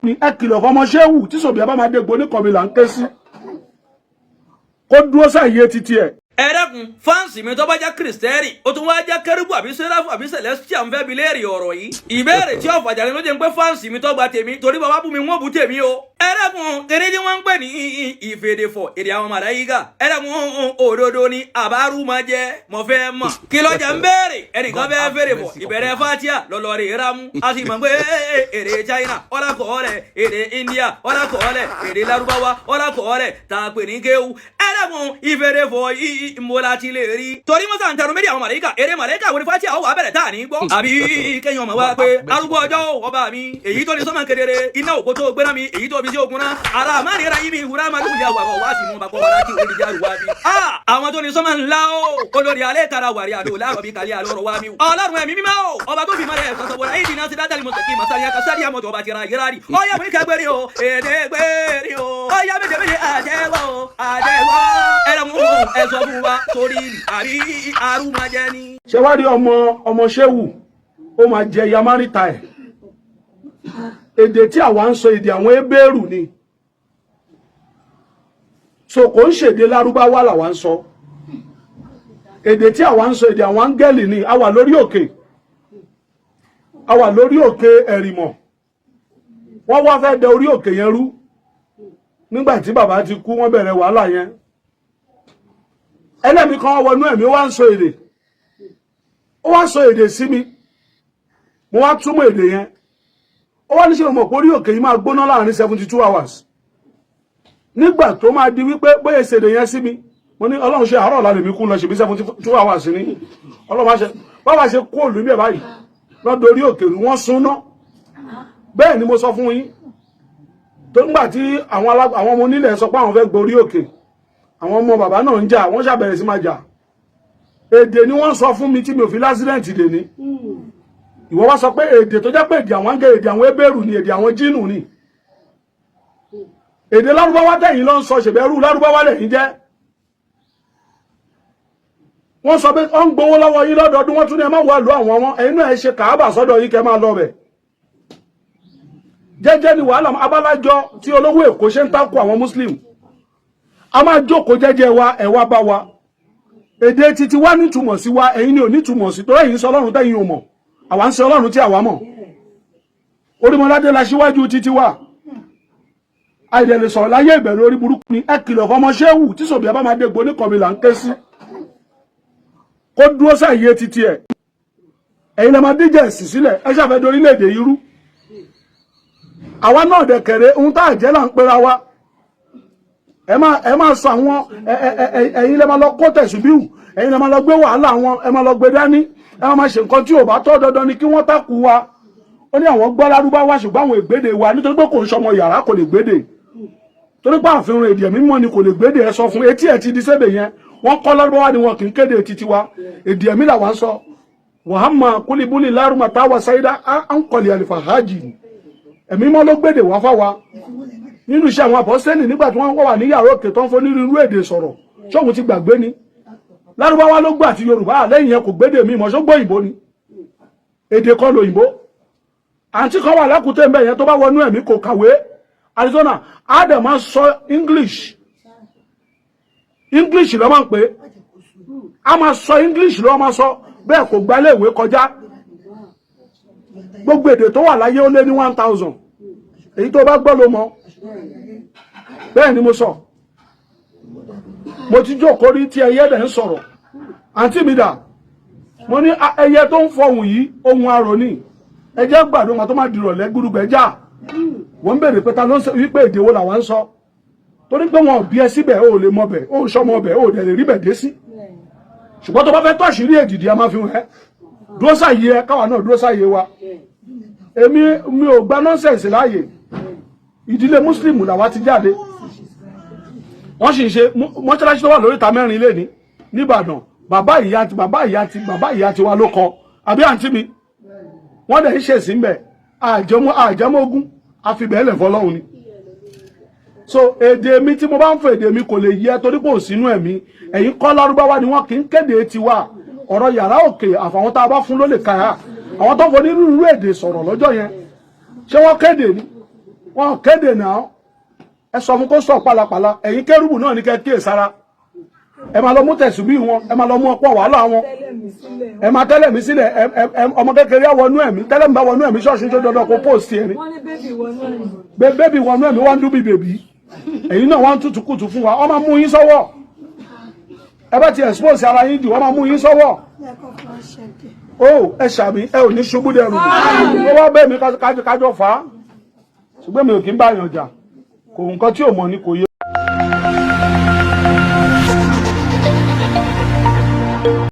ni Ikilo Omo Sheu tí Sobi aba ma degbo ni kan mi là ń ké sí kó dúró sáyé títí ẹ̀. Ẹ dákun fáǹsì mi tó bá jẹ́ Kristẹni ó tún wá jẹ́ Cherubim àbí Seraphim àbí Celestial ń fẹ́ bi léèrè ọ̀rọ̀ yìí. Ìbéèrè tí ó fàjà ló jẹ́ ń pé fáǹsì mi tó gba tèmi torí bàbá bú mi wọ́n bú tèmi o. Ẹ dákun kéré tí wọ́n ń pè ní ìfèdèfọ̀ èdè àwọn màláíkà. Ẹ dákun òdodo ni àbárú máa jẹ́ mo fẹ́ mọ̀. Kí ló jẹ́ ń béèrè ẹnìkan fẹ́ fèrè fọ̀ ìbẹ̀rẹ̀ Fátíà lọ́lọ́rẹ̀ rámú. A sì mọ̀ pé èdè China ọlákọ̀ọ́lẹ̀ èdè India ọlákọ̀ọ́lẹ̀ èdè Lárúbáwá ọlákọ̀ọ́lẹ̀ tá a pè ní kéwú. Ẹ dákun ìfèdèfọ̀ yìí mola ti lè rí torí mo san tẹnu méjì àwọn màláíkà eré màláíkà wo ni Fátíà ó wà bẹ̀rẹ̀ tá ní gbọ́ àbí kéèyàn mọ̀ wá pé arúgbó ọjọ́ ọba mi èyí tó ní sọ́mọ kedere iná òkú tó gbéná mi èyí tó fi sí ogun náà ara má nira yí mi ìwúrà máa lùyà wà wá sí mú bàbá wàrà kí orí járu wá bí. àwọn tó ní sọ́mọ ńlá o olórí alẹ́ tara wàrí àdó láàrọ̀ bí kálí àlọ́rọ̀ wá mi. ọlọ́run ẹ̀mí mímọ́ o ọba tó fi mọ́lẹ̀ ẹ̀sán sọ́wọ́ra èyí náà ti dá dálí mọ̀sẹ̀kì màsáyà kásárì àmọ̀tò ọba tìra yẹ́rárì. ọ̀yá mi kẹgbẹ́rì o èdè gbẹ́rì o ọ̀yá méje méje àjẹwọ́ o àjẹwọ́ ẹ̀rọ mú ẹ̀sọ́ fún wa torí àbí arúmájẹ ni. Ṣé wá rí Omo Sheu ó máa jẹ yamarita ẹ̀. Èdè tí àwa ń sọ èdè àwọn Hébérù ni. So kò ń ṣèdè Lárúbáwá làwa ń sọ. Èdè tí àwa ń sọ èdè àwọn áńgẹ́lì ni. A wà lórí òkè. A wà lórí òkè ẹ̀rìmọ̀. Wọ́n wá fẹ́ dẹ orí òkè yẹn rú. Nígbà tí bàbá ti kú wọ́n bẹ̀rẹ̀ wàhálà yẹn. Ẹlẹ́mi kan wọnú ẹ̀mí ó wá ń sọ èdè. Ó wá sọ èdè sí mi. Mo wá túmọ̀ èdè yẹn. Ó wá ní ṣe mọ̀ pé orí òkè yìí máa gbóná láàrin 72 hours. Nígbà tó máa di wípé bóyá ṣèdè yẹn sí mi. Mo ní Ọlọ́run ṣe àárọ̀ ọ̀la lèmi kú lọ ṣe bí 72 hours ni. Ọlọ́run máa ṣe báwa ṣe kú òlù ní ẹ̀ báyìí. Lọ́dọ̀ orí òkè wọ́n súnná. Bẹ́ẹ̀ ni mo sọ fún yín. Tó nígbà tí àwọn ọmọ onílẹ̀ sọ pé àwọn fẹ́ gborí òkè. Àwọn ọmọ bàbá náà ń jà wọ́n ṣàbẹ̀rẹ̀ sí máa jà. Èdè ni wọ́n sọ fún mi tí mi ò fi lásìdẹ̀ǹtì dè ní. Ìwọ wá sọ pé èdè tó jẹ́ pé èdè àwọn áńgẹ́lì èdè àwọn Hébérù ni èdè àwọn jínù ni. Èdè Lárúbáwá tẹ̀yìn ló ń sọ ṣèbẹ̀rù Lárúbáwá lẹ́yìn jẹ́. Wọ́n sọ pé ó ń gbowó lọ́wọ́ yín lọ́dọọdún wọ́n tún ní ẹ má wà lọ àwọn ọmọ ẹ̀yin náà ẹ ṣe kàábà sọ́dọ̀ yín kẹ́ máa lọ bẹ̀. Jẹ́jẹ́ ni wàhálà abálájọ tí olówó Èkó ṣe ń takò àwọn Muslim. A máa jókòó jẹ́jẹ́ wa ẹ wá bá wa. Èdè títí wá nítumọ̀ sí wa ẹ̀yin ni ò nítumọ̀ sí torí ẹ̀yin sọ Ọlọ́run tẹ́yin ò mọ̀ àwa ń ṣe Ọlọ́run tí àwa mọ̀. Orímọládé la síwájú títí wa. Àìdẹ̀ lè sọ̀rọ̀ láyé ìbẹ̀rù orí burúkú ni Ikilo Omo Sheu tí Sobi aba ma degbo ní kan mi là ń ké sí kó dúró sáyé títí ẹ̀. Ẹ̀yin lè máa díjẹ̀ ẹ̀sìn sílẹ̀ ẹ ṣàfẹ́ dorílẹ̀-èdè yìí rú. Àwa náà dẹ̀ kẹ̀rẹ̀ ohun tá àjẹ́ là ń pera wa. Ẹ máa sọ àwọn ẹ̀yin lè máa lọ kó tẹ̀sùbíù ẹ̀yin lè máa lọ gbé wàhálà wọn ẹ máa lọ gbé dání ẹ máa ṣe nǹkan tí ò bá tọ́ dandan ni kí wọ́n takú wa. Ó ní àwọn gbọ́ Lárúbáwá ṣùgbọ́n àwọn ègbédè wa nítorí pé kò ń ṣọmọ yàrá kò lè gbédè torí pé àfihàn èdè ẹ̀mí mọ́ ni kò lè gbédè ẹ sọ fún etí ẹ̀ ti di sébè yẹn wọ́n kọ́ Lárúbáwá ni wọn kì í kéde títí wa èdè ẹ̀mí làwọn sọ wàhámà kúlíbúlì lárúmà táwa sáyidá à ń kọ̀lì àlìfà hajj ẹ̀mí mọ́ ló gbédè wá fáwa nínú iṣẹ́ àwọn àpọ́sítélì nígbà tí wọ́n wà ní yàrá òkè tó ń fọ́ nírú èdè sọ̀rọ̀ ṣọ́hun ti gbàgbé ni Lárúbáwá ló gbà àti Yorùbá lẹ́yìn yẹn kò gbédè mi mọ́ ṣọ́gbọ́ òyìnbó ni èdè kan lòyìnbó àǹtí kan wà lákùtẹ́ ń bẹ̀ yẹn tó bá wọnú ẹ̀mí kò kàwé Arizona Adam máa sọ English ló máa ń pè a máa sọ English ló máa sọ bẹ́ẹ̀ kò gbálẹ̀ ìwé kọjá gbogbo èdè tó wà láyé ó lé ní 1000 èyí tó bá gbọ́ ló mọ̀ bẹ́ẹ̀ ni mo sọ mo ti jókòó rí tí ẹyẹ dẹ̀ ń sọ̀rọ̀ àǹtí mi dà mo ní ẹyẹ tó ń fọhùn yìí ohun arò ní ẹjẹ́ gbàdó wọn tó máa dìrọ̀ lẹ́gbùrúgbẹ́já wọ́n ń bèèrè pé ta ló ń sọ wípé èdè wo làwọn ń sọ torí pé wọn ò bí ẹ síbẹ̀ ó lè mọ bẹ̀ ó sọmọ bẹ̀ ó dẹ̀ lè rí bẹ̀ dé sí ṣùgbọ́n tó bá fẹ́ tọ́ṣì rí èdìdì a máa fi hàn dúró sáyé ẹ káwa náà dúró sáyé wa mi ò gba nọ́nsẹ̀nsì láàyè ìdílé Muslim làwa ti jáde wọ́n sì ń ṣe mọ́ṣáláṣí tó wà lórí ìta mẹ́rin lé ní Ìbàdàn bàbá ìyá tiwa ló kọ àbí àǹtí mi wọ́n dẹ̀ ń ṣèṣì ń bẹ̀ àjẹmógún àfibẹ̀ẹ́lẹ̀ fọlọ́hun ni so èdè mi tí mo bá ń fọ èdè mi kò lè yẹ torí kò sínú ẹ̀mí ẹ̀yin kọ́ Lárúbáwá ni wọ́n kì í kéde tiwa ọ̀rọ̀ yàrá òkè àfàwọn tá a bá fún ló lè kàyà àwọn tó fọ nínú irú èdè sọ̀rọ̀ lọ́jọ́ yẹn ṣé wọ́n kéde ni wọ́n kéde náà ẹ sọ fún kó sọ pálapàla ẹ̀yin kérúbù náà ní kẹ́ kíyè sára ẹ máa lọ mú tẹ̀sùbí wọn ẹ máa lọ mú ọ̀pọ̀ wàhálà wọn ẹ máa tẹ́lẹ̀ mí sílẹ̀ ọmọ kékeré wọnú ẹ̀mí tẹ́lẹ̀ mi bá wọnú ẹ̀mí ṣọ́ọ̀ṣì tó dandan kó post ẹni bébì wọnú ẹ̀mí wọ́n ń dún bí bèbí ẹ̀yin náà wọ́n ń tutù kùtù fún wa wọ́n máa mú yín sọ́wọ́ ẹ bá ti expose ara yín jù wọ́n máa mú yín sọ́wọ́ ẹ ṣàmì ẹ ò ní ṣubú dẹrù ó wá bẹ́ẹ̀ mi kájọ fà á ṣùgbọ́n mi ò kí ń bá yàn jà kò nǹkan tí ò mọ̀ ni kò yé.